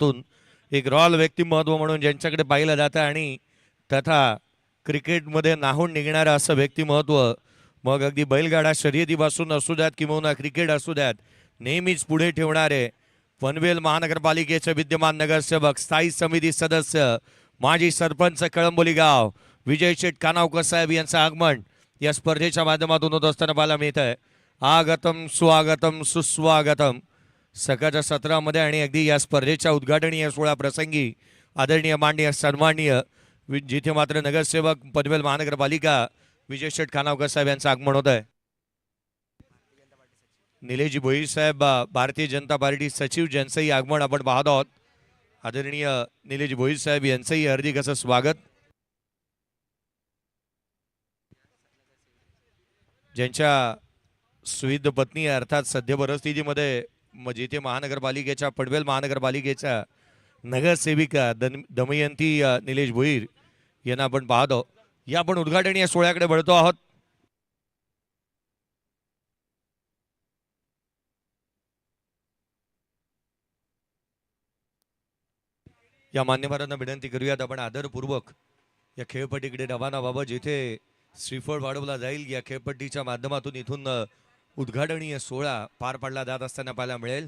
तून एक रॉयल व्यक्तिमत्व म्हणून ज्यांच्याकडे पाहिलं जातं आणि तथा क्रिकेटमध्ये नाहून निघणारं असं व्यक्तिमत्व, मग अगदी बैलगाडा शर्यतीपासून असू द्यात किंवा क्रिकेट असू द्यात, नेहमीच पुढे ठेवणारे पनवेल महानगरपालिकेचे विद्यमान नगरसेवक, स्थायी समिती सदस्य, माजी सरपंच कळंबोली गाव विजय शेठ कानावकर साहेब यांचं आगमन या स्पर्धेच्या माध्यमातून होत असताना पाहायला मिळत आहे. आगतम स्वागतम सुस्वागतम. सकाळच्या सत्रामध्ये आणि अगदी या स्पर्धेच्या उद्घाटनीय सोहळा प्रसंगी आदरणीय माननीय सन्माननीय जिथे मात्र नगरसेवक पनवेल महानगरपालिका विजय शेठ कानावकर साहेब यांचं आगमन होत आहे. निलेशजी भोईर साहेब भारतीय जनता पार्टी सचिव ज्यांचंही आगमन आपण पाहत आहोत. आदरणीय निलेशजी भोईर साहेब यांचंही हार्दिक असं स्वागत. ज्यांच्या सुविध पत्नी अर्थात सध्या परिस्थितीमध्ये जिथे महानगरपालिकेच्या पनवेल महानगरपालिकेच्या नगरसेविका दमयंती निलेश भोईर यांना आपण पाहतो. या आपण उद्घाटनीय सोहळ्याकडे वळतो आहोत. या मान्यवरांना विनंती करूयात आपण आदरपूर्वक या खेळपट्टीकडे रवाना व्हावं, जिथे श्रीफळ वाढवला जाईल. या खेळपट्टीच्या माध्यमातून इथून उद्घाटनीय सोहळा पार पाडला जात असताना पाहायला मिळेल.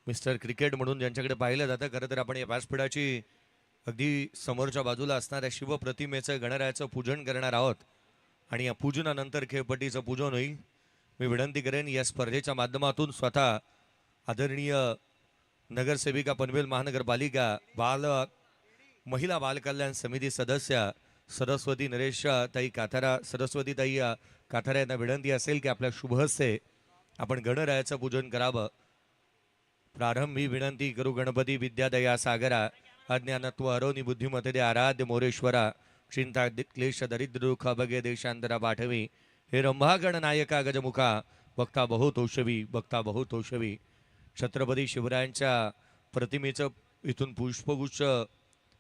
मिस्टर क्रिकेट म्हणून ज्यांच्याकडे पाहिलं जातं, खरं तर आपण या व्यासपीठाची अगदी समोरच्या बाजूला असणाऱ्या शिवप्रतिमेचं गणरायाचं पूजन करणार आहोत आणि या पूजनानंतर खेळपट्टीचं पूजन होईल. मी विनंती करेन या स्पर्धेच्या माध्यमातून स्वतः आदरणीय नगरसेविका पनवेल महानगरपालिका महिला बाल कल्याण समिती सदस्य सरस्वती नरेश ताई काथारा, सरस्वती ताई काथारा यांना विनंती असेल की आपल्या शुभ हस्ते आपण गणरायाचं पूजन करावं. प्रारंभी विनंती करू गणपती विद्यादया सागरा, अज्ञानत्व हरवणी बुद्धिमते आराध्य मोरेश्वरा, चिंता क्लेश दरिद्र दुःख बगे देशांतरा पाठवी, हे रंभागण नायका गजमुखा, बघता बहुतोषवी बघता बहुतोषवी. छत्रपती शिवरायांच्या प्रतिमेचं इथून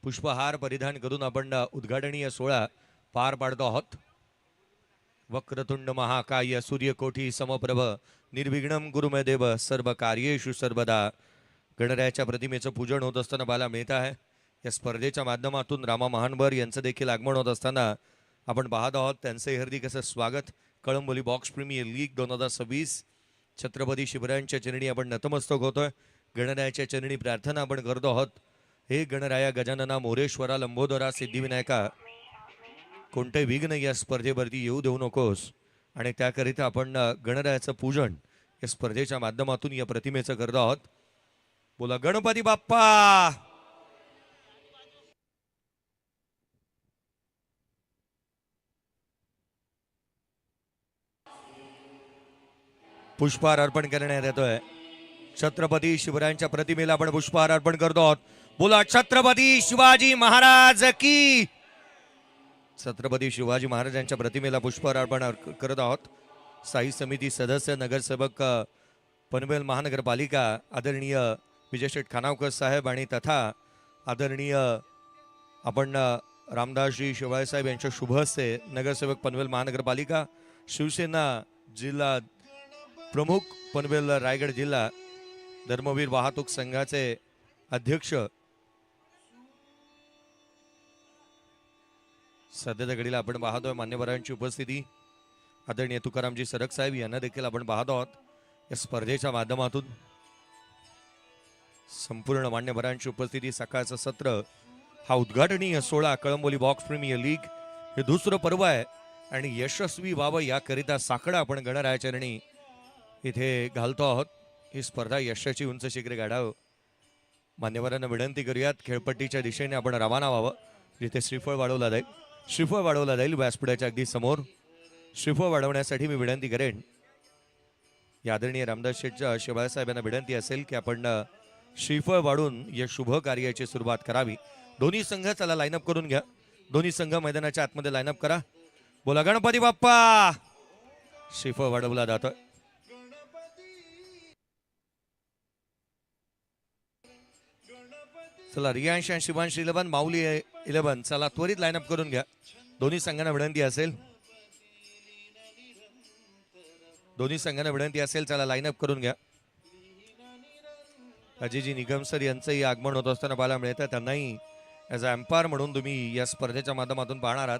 पुष्पहार परिधान करून आपण उद्घाटनीय सोहळा पार पाडतो आहोत. वक्रतुंड महाकाय सूर्यकोटी समप्रभ निर्विघ्नम गुरुमय देव सर्व कार्येषु सर्वदा. गणरायाच्या प्रतिमेचं पूजन होत असताना पाहायला मिळत आहे. या स्पर्धेच्या माध्यमातून रामा महानवर यांचं देखील आगमन होत असताना आपण पाहत आहोत. त्यांचे हार्दिक असं स्वागत. Kalamboli box premier league 2026 Chhatrapati शिवरायांच्या चरणी आपण नतमस्तक होतोय. गणरायाच्या चरणी प्रार्थना आपण करतो आहोत. हे गणराया गजानना मोरेश्वरा लंबोदरा सिद्धिविनायका, कोणते विघ्न या स्पर्धेवरती येऊ देऊ नकोस. आणि त्याकरिता आपण गणरायाचं पूजन या स्पर्धेच्या माध्यमातून या प्रतिमेचं करतो आहोत. बोला गणपती बाप्पा. पुष्पहार अर्पण करण्यात येतोय. छत्रपती शिवरायांच्या प्रतिमेला आपण पुष्पहार अर्पण करतो आहोत. बोला छत्रपती शिवाजी महाराज की. छत्रपती शिवाजी महाराजांच्या प्रतिमेला पुष्पहार अर्पण करत आहोत. स्थायी समिती सदस्य नगरसेवक पनवेल महानगरपालिका आदरणीय विजय शेठ खानावकर साहेब आणि तथा आदरणीय आपण रामदासजी शिवाय साहेब यांच्या शुभ हस्ते नगरसेवक पनवेल महानगरपालिका शिवसेना जिल्हा प्रमुख पनवेल रायगड जिल्हा धर्मवीर वाहतूक संघाचे अध्यक्ष सध्याच्या घडीला आपण पाहतोय मान्यवरांची उपस्थिती. आदरणीय तुकारामजी सरक साहेब यांना देखील आपण पाहत आहोत. या स्पर्धेच्या माध्यमातून संपूर्ण मान्यवरांची उपस्थिती. सकाळचं सत्र हा उद्घाटनीय सोहळा कळंबोली बॉक्स प्रीमियर लीग हे दुसरं पर्व आहे आणि यशस्वी व्हावं याकरिता साकडा आपण गणरायाचरणी इथे घालतो आहोत. ही स्पर्धा यशाची उंच शिखरे गाठावं. मान्यवरांना विनंती करूयात खेळपट्टीच्या दिशेने आपण रवाना व्हावं, जिथे श्रीफळ वाढवला जाईल. श्रीफळ वाढवला जाईल व्यासपीठाच्या अगदी समोर. श्रीफळ वाढवण्यासाठी मी विनंती करेन या आदरणीय रामदास शेठच्या शिवाय साहेबांना विनंती असेल की आपण श्रीफळ वाढून या शुभ कार्याची सुरुवात करावी. दोन्ही संघ चला लाईनअप करून घ्या. दोन्ही संघ मैदानाच्या आतमध्ये लाईनअप करा. बोला गणपती बाप्पा. श्रीफळ वाढवला जातोय. चला रियांश आणि शिवांश 11 माऊली 11 चला त्वरित लाईनअप करून घ्या. दोन्ही संघांना विनंती असेल चला लाईनअप करून घ्या. अजयजी निगमसर यांचंही आगमन होत असताना पाहायला मिळतं. त्यांनाही ॲज अ एम्पायर म्हणून तुम्ही या स्पर्धेच्या माध्यमातून पाहणार आहात.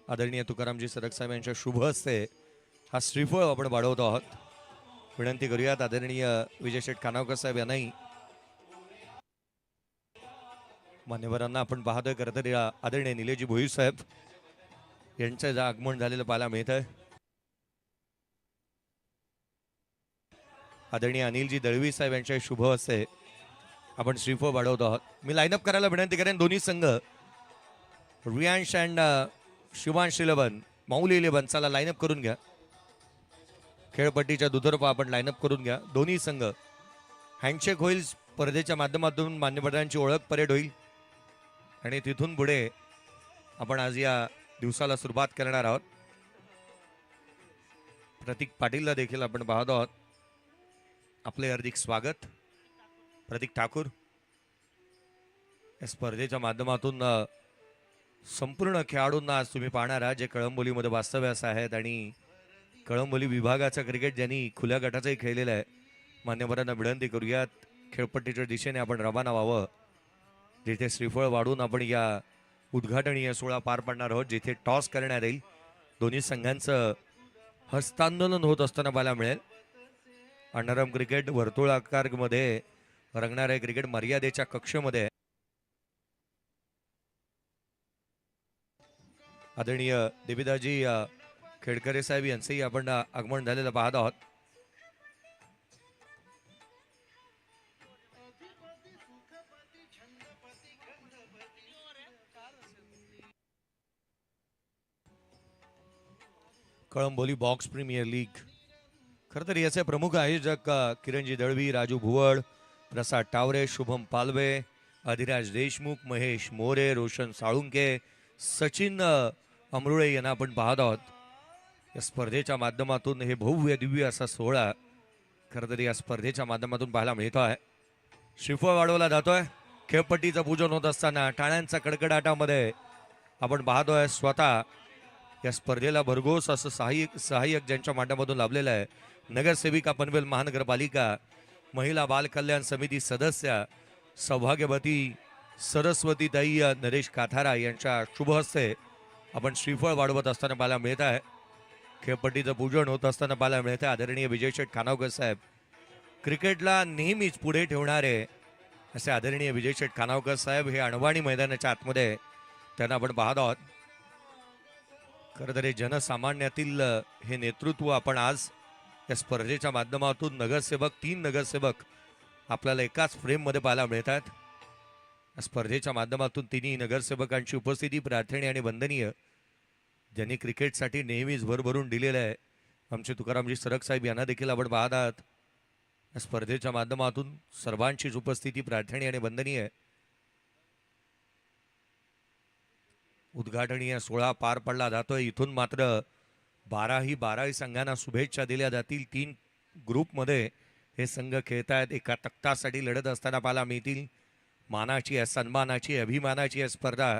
आदरणीय तुकारामजी सरक साहेब यांच्या शुभ हस्ते हा श्रीफळ आपण वाढवतो आहोत. विनंती करूयात आदरणीय विजय शेठ खानावकर साहेब यांनाही. मान्यवरांना आपण पाहतोय खरं तर आदरणीय निलेशजी भोईर साहेब यांचं आगमन झालेलं पाहायला मिळत आहे. आदरणीय अनिलजी दळवी साहेब यांच्या शुभ हस्ते आपण श्रीफळ वाढवतो आहोत. मी लाईनअप करायला विनंती करेन दोन्ही संघ Riyansh and Shivansh eleven Mauli eleven चला लाईनअप करून घ्या. खेळपट्टीच्या दुतर्फा आपण लाईनअप करून घ्या. दोन्ही संघ हँडशेक होईल. स्पर्धेच्या माध्यमातून मान्यवरांची ओळख परेड होईल आणि तिथून पुढे आपण आज या दिवसाला सुरुवात करणार आहोत. प्रतीक पाटीलला देखील आपण पाहत आहोत. आपले हार्दिक स्वागत प्रतीक ठाकूर. या स्पर्धेच्या माध्यमातून संपूर्ण खेळाडूंना आज तुम्ही पाहणार आहात जे कळंबोलीमध्ये वास्तव्यास आहेत आणि कळंबोली विभागाचं क्रिकेट ज्यांनी खुल्या गटाचंही खेळलेलं आहे. मान्यवरांना विनंती करूयात खेळपट्टीच्या दिशेने आपण रवाना व्हावं, जिथे श्रीफळ वाढून आपण या उद्घाटनीय सोहळा पार पाडणार आहोत, जिथे टॉस करण्यात येईल. दोन्ही संघांचं हस्तांदोलन होत असताना पाहायला मिळेल. अंडरआर्म क्रिकेट वर्तुळाकारमध्ये रंगणारे क्रिकेट मर्यादेच्या कक्षेमध्ये आदरणीय देवीदाजी खेडकरे साहेब यांचंही आपण आगमन झालेलं पाहत आहोत. कळंबोली बॉक्स प्रीमियर लीग खरं तर याचे प्रमुख आयोजक किरणजी दळवी, राजू भुवड, प्रसाद टावरे, शुभम पालवे, अधिराज देशमुख, महेश मोरे, रोशन साळुंके, सचिन अमरुळे यांना आपण पाहत आहोत. या स्पर्धेच्या माध्यमातून हे भव्य दिव्य असा सोहळा खरं तर या स्पर्धेच्या माध्यमातून पाहायला मिळतो आहे. श्रीफळ वाढवला जातोय. खेळपट्टीचं पूजन होत असताना टाळ्यांच्या कडकडाटामध्ये आपण पाहतोय स्वतः या स्पर्धेला भरघोस असं सहाय्यक ज्यांच्या माध्यमातून लाभलेलं आहे. नगरसेविका पनवेल महानगरपालिका, महिला बाल कल्याण समिती सदस्य सौभाग्यवती सरस्वतीताई नरेश काथारा यांच्या शुभ हस्ते आपण श्रीफळ वाढवत असताना पाहायला मिळत आहे. खेळपट्टीचं पूजन होत असताना पाहायला मिळत आहे. आदरणीय विजय शेठ खानावकर साहेब क्रिकेटला नेहमीच पुढे ठेवणारे असे आदरणीय विजय शेठ खानावकर साहेब हे अणवाणी मैदानाच्या आतमध्ये त्यांना आपण पाहत आहोत. खरं तर हे जनसामान्यातील हे नेतृत्व आपण आज या स्पर्धेच्या माध्यमातून नगरसेवक 3 नगरसेवक आपल्याला एकाच फ्रेममध्ये पाहायला मिळतात. या स्पर्धेच्या माध्यमातून तिन्ही नगरसेवकांची उपस्थिती प्रार्थनीय आणि वंदनीय, ज्यांनी क्रिकेटसाठी नेहमीच भरभरून दिलेलं आहे. आमचे तुकारामजी सरक साहेब यांना देखील आपण पाहत आहात. या स्पर्धेच्या माध्यमातून सर्वांचीच उपस्थिती प्रार्थनीय आणि वंदनीय. उद्घाटनीय सोहळा पार पडला जातोय. इथून मात्र 12ही संघांना शुभेच्छा दिल्या जातील. 3 ग्रुपमध्ये हे संघ खेळत आहेत. एका तख्तासाठी लढत असताना पाहायला मिळतील. मानाची सन्मानाची अभिमानाची स्पर्धा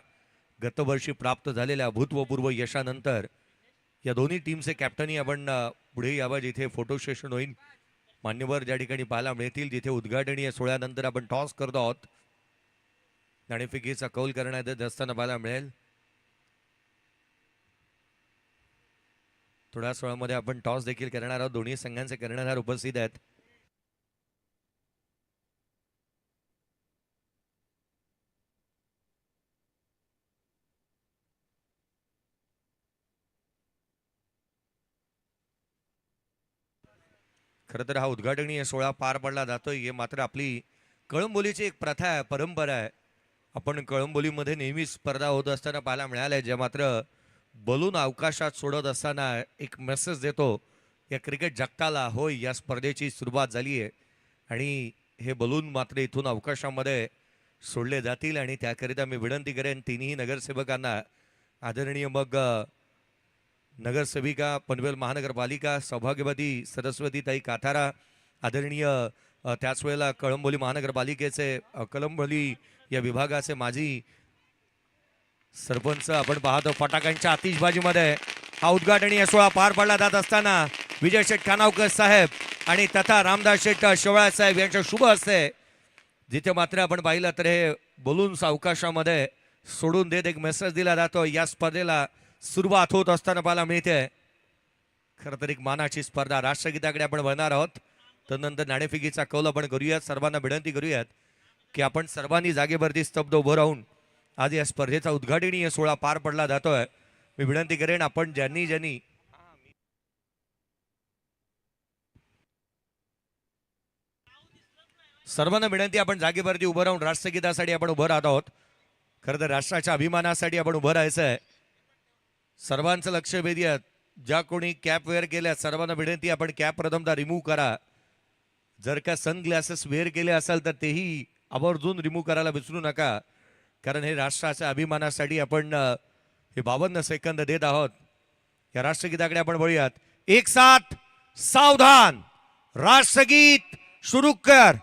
गतवर्षी प्राप्त झालेल्या अभूतपूर्व यशानंतर या दोन्ही टीमचे कॅप्टनही आपण पुढे यावं, जिथे फोटो सेशन होईल. मान्यवर ज्या ठिकाणी पाहायला मिळतील, जिथे उद्घाटनीय सोहळ्यानंतर आपण टॉस करतो आहोत. नाणेफेकीचा कौल करण्यात येत असताना पाहायला मिळेल. थोड्या सोहळ्यामध्ये आपण टॉस देखील करणार आहोत. दोन्ही संघांचे कर्णधार उपस्थित आहेत. खरं तर हा उद्घाटनीय सोहळा पार पडला जातोय. हे मात्र आपली कळंबोलीची एक प्रथा आहे, परंपरा आहे. आपण कळंबोलीमध्ये नेहमी स्पर्धा होत असताना पाहायला मिळाल्या, ज्या मात्र बलून अवकाशात सोडत असताना एक मेसेज देतो या क्रिकेट जगताला, होय या स्पर्धेची सुरुवात झाली आहे आणि हे बलून मात्र इथून अवकाशामध्ये सोडले जातील. आणि त्याकरिता मी विनंती करेन तिन्ही नगरसेवकांना, आदरणीय मग नगरसेविका पनवेल महानगरपालिका सौभाग्यवती सरस्वतीताई काथारा, आदरणीय त्याच वेळेला कळंबोली महानगरपालिकेचे कळंबोली या विभागाचे माजी सरपंच आपण पाहतो फटाक्यांच्या आतिषबाजीमध्ये हा उद्घाटनीय सोहळा पार पडला जात असताना विजय शेठ खानावकर साहेब आणि तथा रामदास शेठ शेवाळा साहेब यांच्या शुभ हस्ते जिथे मात्र आपण पाहिलं तर हे बोलून अवकाशामध्ये सोडून देत एक मेसेज दिला जातो. या स्पर्धेला सुरुवात होत असताना पाहायला मिळते. खरं तर एक मानाची स्पर्धा राष्ट्रगीताकडे आपण वळणार आहोत. त्यानंतर नाणेफेकीचा कौल आपण करूयात. सर्वांना विनंती करूयात की आपण सर्वांनी जागेवरती स्तब्ध उभं राहून आज या स्पर्धेचा उद्घाटनीय सोहळा पार पडला जातोय. मी विनंती करेन आपण ज्यांनी सर्वांना विनंती आपण जागेवरती उभं राहून राष्ट्रगीतासाठी आपण उभं राहत आहोत. खरं तर राष्ट्राच्या अभिमानासाठी आपण उभं राहायचं आहे. सर्वांचं लक्ष वेधूयात. ज्या कोणी कॅप वेअर केल्या सर्वांना विनंती आपण कॅप प्रथमतः रिमूव्ह करा. जर का सनग्लासेस वेअर केले असेल तर तेही आवर्जून रिमूव्ह करायला विसरू नका. कारण हे राष्ट्राच्या अभिमानासाठी आपण हे 52 सेकंद देत आहोत. या राष्ट्रगीताकडे आपण वळूयात. एक साथ सावधान राष्ट्रगीत सुरू कर.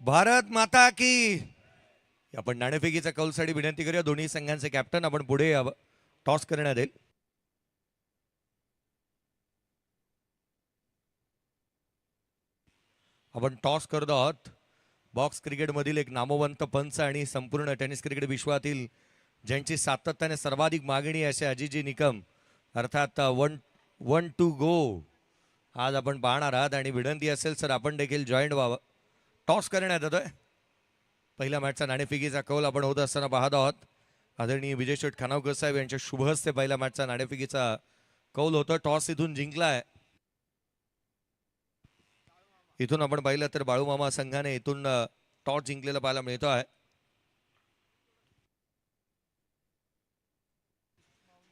भारत माता की. आपण नाणेफेकीच्या कौलसाठी विनंती करूया. दोन्ही संघांचे कॅप्टन आपण पुढे यावं. टॉस करण्यात येईल. आपण टॉस करत आहोत. बॉक्स क्रिकेटमधील एक नामवंत पंच आणि संपूर्ण टेनिस क्रिकेट विश्वातील ज्यांची सातत्याने सर्वाधिक मागणी असे अजिजी निकम अर्थात वन टू गो आज आपण पाहणार आहात. आणि विनंती असेल सर आपण देखील जॉईंट व्हावं. टॉस करण्यात येतोय. पहिल्या मॅचचा नाणेफेकीचा कौल आपण होत असताना पाहत आहोत. आदरणीय विजय शेठ खानावकर साहेब यांच्या शुभ हस्ते पहिल्या मॅचचा नाणेफेकीचा कौल होतो. टॉस इथून जिंकलाय. इथून आपण पाहिलं तर बाळूमामा संघाने इथून टॉस जिंकलेला पाहायला मिळतो आहे.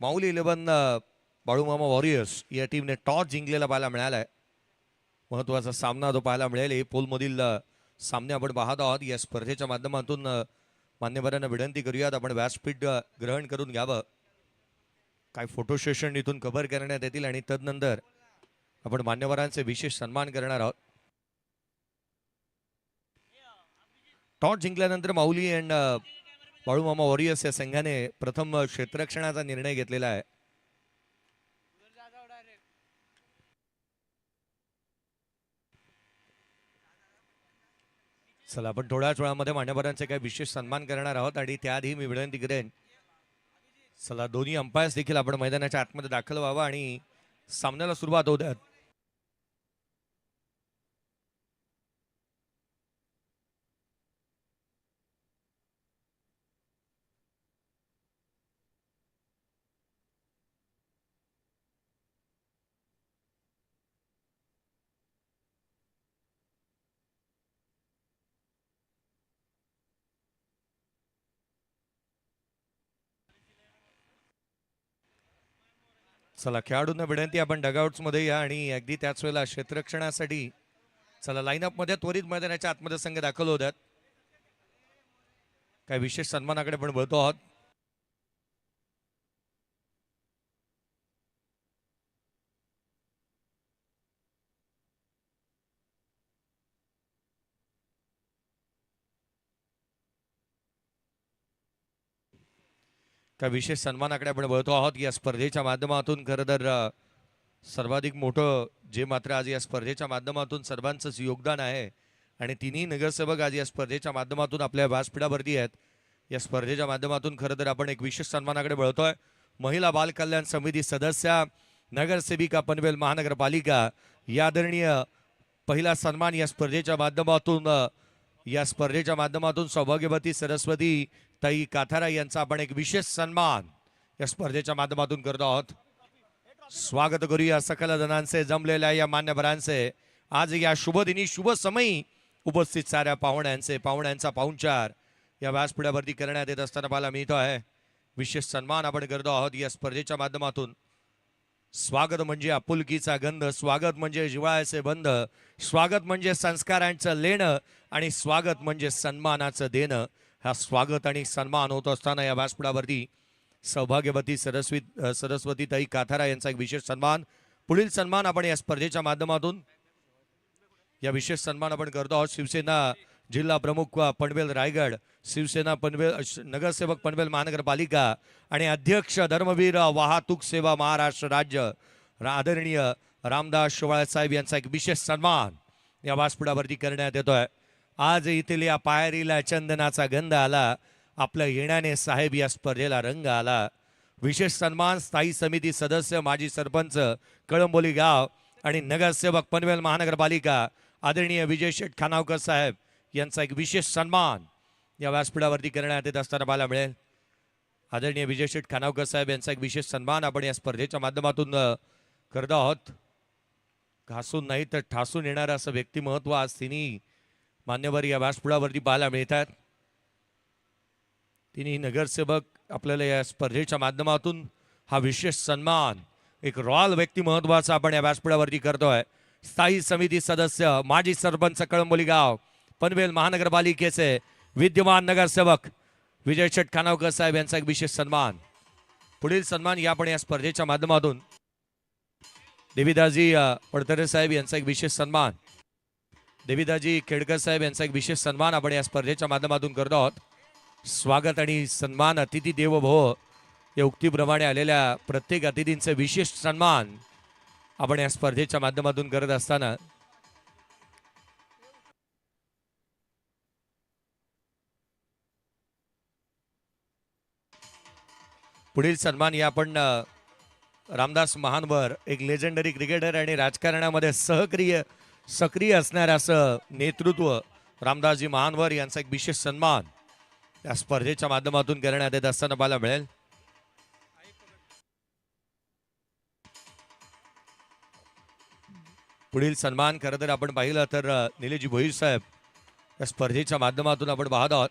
माऊली 11 बाळूमामा वॉरियर्स या टीमने टॉस जिंकलेला पाहायला मिळालाय. महत्वाचा सामना तो पाहायला मिळेल. हे पोलमधील सामने आपण पाहत आहोत. या स्पर्धेच्या माध्यमातून मान्यवरांना विनंती करूयात आपण व्यासपीठ ग्रहण करून घ्यावं. काय फोटो सेशन इथून कव्हर करण्यात येतील आणि तदनंतर आपण मान्यवरांचे विशेष सन्मान करणार आहोत. टॉस जिंकल्यानंतर माऊली अँड बाळूमामा वॉरियर्स या संघाने प्रथम क्षेत्ररक्षणाचा निर्णय घेतलेला आहे. चला आपण थोड्याच वेळामध्ये मान्यवरांचे काही विशेष सन्मान करणार आहोत. आणि त्याआधी मी विनंती करेन चला दोन्ही अंपायर्स देखील आपण मैदानाच्या आतमध्ये दाखल व्हावं आणि सामन्याला सुरुवात होऊ द्यात. चला खेळाडूंना विनंती आपण डगआउट्स मध्ये या आणि अगदी त्याच वेळेला क्षेत्ररक्षणासाठी चला लाईनअप मध्ये त्वरित मैदानाच्या आतमध्ये संघ दाखल होतात. काही विशेष सन्मानाकडे पण वळतो आहोत. काही विशेष सन्मानाकडे आपण वळतो आहोत. या स्पर्धेच्या माध्यमातून खरं तर सर्वाधिक मोठं जे मात्र आज या स्पर्धेच्या माध्यमातून सर्वांचंच योगदान आहे आणि तिन्ही नगरसेवक आज या स्पर्धेच्या माध्यमातून आपल्या व्यासपीठावरती आहेत. या स्पर्धेच्या माध्यमातून खरं तर आपण एक विशेष सन्मानाकडे वळतोय. महिला बाल कल्याण समिती सदस्य, नगरसेविका पनवेल महानगरपालिका या आदरणीय पहिला सन्मान या स्पर्धेच्या माध्यमातून सौभाग्यवती सरस्वती ताई काथारा यांचा आपण एक विशेष सन्मान या स्पर्धेच्या माध्यमातून करतो आहोत. स्वागत करूया सकल जणांचे, जमलेल्या या मान्यवरांचे. आज या शुभ दिनी शुभ समयी उपस्थित साऱ्या पाहुण्यांचा पाहुणचार या व्यासपीठावरती करण्यात येत असताना पाहायला मिळतो आहे. विशेष सन्मान आपण करतो आहोत या स्पर्धेच्या माध्यमातून. स्वागत म्हणजे आपुलकीचा गंध, स्वागत म्हणजे जिव्हाळ्याचे बंध, स्वागत म्हणजे संस्कारांचं लेणं आणि स्वागत म्हणजे सन्मानाचं देणं. हा स्वागत आणि सन्मान होत असताना या व्यासपीठावरती सौभाग्यवती सरस्वती ताई काथारा यांचा एक विशेष सन्मान. पुढील सन्मान आपण या स्पर्धेच्या माध्यमातून या विशेष सन्मान आपण करतो आहोत. शिवसेना जिल्हा प्रमुख पनवेल रायगड, शिवसेना पनवेल नगरसेवक पनवेल महानगरपालिका आणि अध्यक्ष धर्मवीर वाहतूक सेवा महाराष्ट्र राज्य आदरणीय रामदास शेवाळे साहेब यांचा एक विशेष सन्मान या व्यासपीठावरती करण्यात येतोय. आज इथल्या पायरीला चंदनाचा गंध आला, आपल्या येण्याने साहेब या स्पर्धेला रंग आला. विशेष सन्मान स्थायी समिती सदस्य, माजी सरपंच कळंबोली गाव आणि नगरसेवक पनवेल महानगरपालिका आदरणीय विजय शेठ खानावकर साहेब यांचा एक विशेष सन्मान या व्यासपीठावरती करण्यात येत असताना पाहायला मिळेल. आदरणीय विजय शेठ खानावकर साहेब यांचा एक विशेष सन्मान आपण या स्पर्धेच्या माध्यमातून करत आहोत. घासून नाही तर ठासून येणारं असं व्यक्तिमत्व आज तिन्ही मान्यवर या व्यासपीठावरती पाहायला मिळतात. तिन्ही नगरसेवक आपल्याला या स्पर्धेच्या माध्यमातून हा विशेष सन्मान एक रॉयल व्यक्तिमत्वाचा आपण या व्यासपीठावरती करतोय. स्थायी समिती सदस्य, माजी सरपंच कळंबोली गाव, पनवेल महानगरपालिकेचे विद्यमान नगरसेवक विजय शेठ खानावकर साहेब यांचा एक विशेष सन्मान. पुढील सन्मान या आपण या स्पर्धेच्या माध्यमातून देवीदाजी पडतरे साहेब यांचा एक विशेष सन्मान, देवीदाजी खेडकर साहेब यांचा एक विशेष सन्मान आपण या स्पर्धेच्या माध्यमातून करतो आहोत. स्वागत आणि सन्मान, अतिथी देवो भव या उक्तीप्रमाणे आलेल्या प्रत्येक अतिथींचे विशेष सन्मान आपण या स्पर्धेच्या माध्यमातून करत असताना पुढील सन्मान या आपण रामदास महानवर, एक लेजेंडरी क्रिकेटर आणि राजकारणामध्ये सक्रिय असणारे असं नेतृत्व रामदासजी महानवर यांचा एक विशेष सन्मान या स्पर्धेच्या माध्यमातून करण्यात येत असताना पाहायला मिळेल. पुढील सन्मान खरं तर आपण पाहिलं तर निलेशजी भोईर साहेब या स्पर्धेच्या माध्यमातून आपण पाहत आहोत.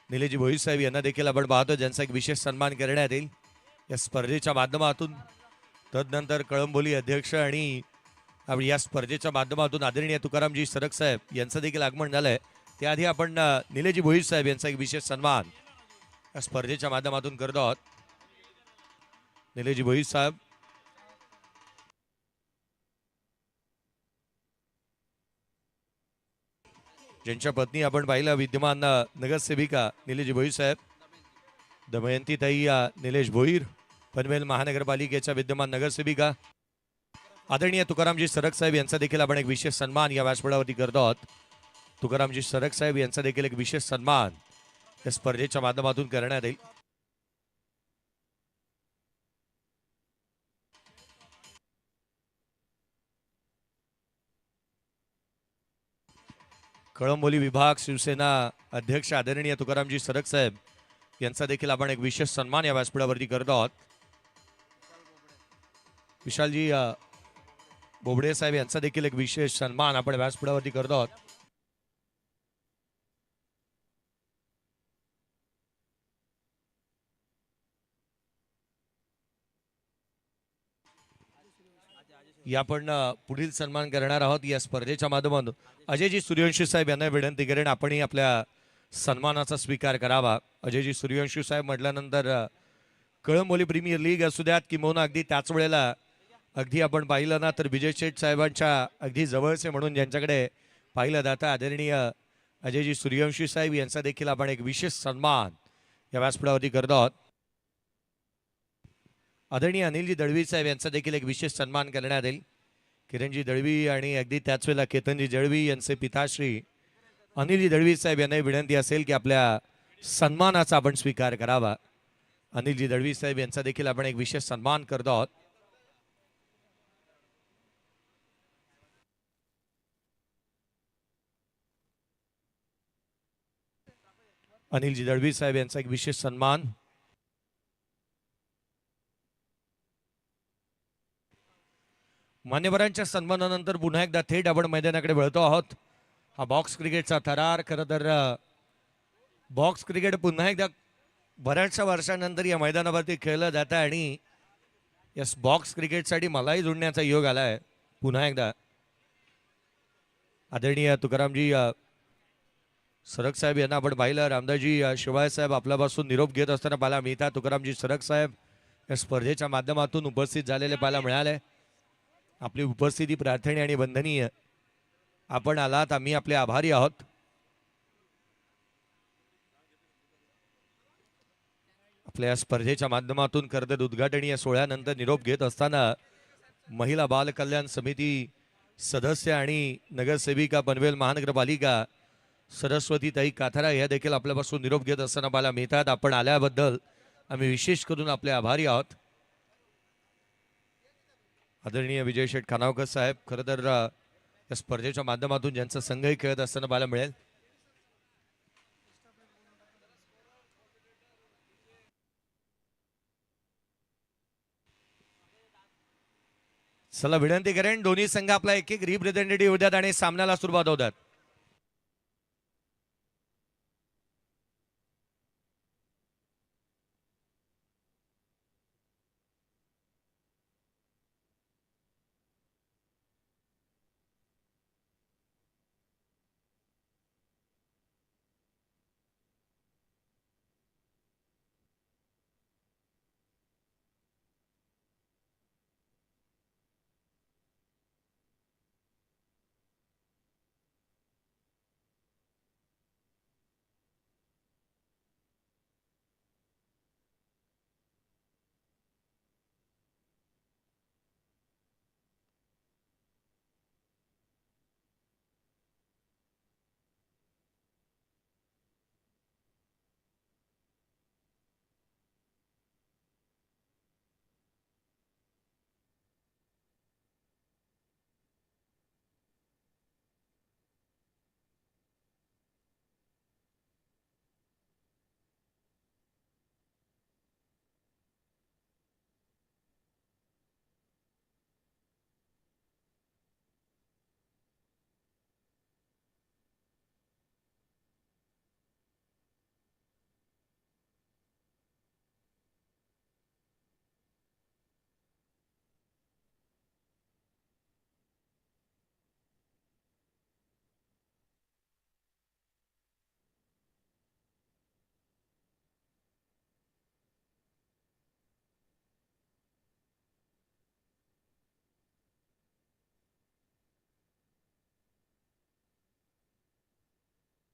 निलेशजी भोईर साहेब यांना देखील आपण पाहतो, ज्यांचा एक विशेष सन्मान करण्यात येईल या स्पर्धेच्या माध्यमातून. तदनंतर कळंबोली अध्यक्ष आणि या स्पर्धेच्या माध्यमातून आदरणीय तुकारामजी सरक साहेब यांचं देखील आगमन झालंय. त्याआधी आपण निलेशजी भोईर साहेब यांचा एक विशेष सन्मान या स्पर्धेच्या माध्यमातून करतो आहोत. निलेशजी भोईर साहेब ज्यांच्या पत्नी आपण पाहिलं विद्यमान नगरसेविका निलेशजी भोईर साहेब, दमयंतीताई निलेश भोईर, पनवेल महानगरपालिकेच्या विद्यमान नगरसेविका आदरणीय तुकारामजी सरक साहेब यांचा देखील आपण एक विशेष सन्मान या व्यासपीठावरती करतो आहोत. तुकारामजी सरक साहेब यांचा देखील एक विशेष सन्मान या स्पर्धेच्या माध्यमातून करण्यात येईल. कळंबोली विभाग शिवसेना अध्यक्ष आदरणीय तुकारामजी सरक साहेब यांचा देखील आपण एक विशेष सन्मान या व्यासपीठावरती करतो आहोत. विशालजी बोबडे साहेब यांचा देखील एक विशेष सन्मान आपण व्यासपीठावरती करतो आहोत. या आपण पुढील सन्मान करणार आहोत या स्पर्धेच्या माध्यमातून. अजयजी सूर्यवंशी साहेब यांना विनंती करेन आपणही आपल्या सन्मानाचा स्वीकार करावा. अजयजी सूर्यवंशी साहेब म्हटल्यानंतर कळंबोली प्रीमियर लीग असू द्यात किंवा अगदी त्याच वेळेला अगदी आपण पाहिलं ना तर विजय शेठ साहेबांच्या अगदी जवळचे म्हणून ज्यांच्याकडे पाहिलं जातं आदरणीय अजयजी सूर्यवंशी साहेब यांचा देखील आपण एक विशेष सन्मान या व्यासपीठावरती करतो आहोत. आदरणीय अनिलजी दळवी साहेब यांचा देखील एक विशेष सन्मान करण्यात येईल. किरणजी दळवी आणि अगदी त्याच वेळेला केतनजी दळवी यांचे पिताश्री अनिल दळवी साहेब यांना विनंती असेल की आपल्या सन्मानाचा आपण स्वीकार करावा. अनिलजी दळवी साहेब यांचा देखील आपण एक विशेष सन्मान करतो आहोत. अनिलजी दळवी साहेब यांचा एक विशेष सन्मान. मान्यवरांच्या सन्मानानंतर पुन्हा एकदा थेट आपण मैदानाकडे वळतो आहोत. हा बॉक्स क्रिकेटचा थरार. खरं तर बॉक्स क्रिकेट पुन्हा एकदा बऱ्याचशा वर्षांनंतर या मैदानावरती खेळलं जात आहे आणि यस बॉक्स क्रिकेटसाठी मलाही जोडण्याचा योग आलाय पुन्हा एकदा. आदरणीय तुकारामजी सरक साहेब यांना आपण पाहिलं. रामदासजी शिवाय साहेब आपल्यापासून निरोप घेत असताना पाहायला मिळतात. तुकारामजी सरक साहेब या स्पर्धेच्या माध्यमातून उपस्थित झालेले पाहायला मिळाले. आपली उपस्थिती प्रार्थनीय आणि वंदनीय. आपण आलात, आम्ही आपले आभारी आहोत. आपल्या स्पर्धेच्या माध्यमातून खरं उद्घाटनीय सोहळ्यानंतर निरोप घेत असताना महिला बाल कल्याण समिती सदस्य आणि नगरसेविका पनवेल महानगरपालिका सरस्वतीताई काथारा या देखील आपल्यापासून निरोप घेत असताना पाहायला मिळतात. आपण आल्याबद्दल आम्ही विशेष करून आपले आभारी आहोत. आदरणीय विजय शेठ खानावकर साहेब खरं तर या स्पर्धेच्या माध्यमातून ज्यांचा संघही खेळत असताना पाहायला मिळेल. चला विनंती करेन दोन्ही संघ आपला एक एक रिप्रेझेंटेटिव्ह होतात आणि सामन्याला सुरुवात होतात.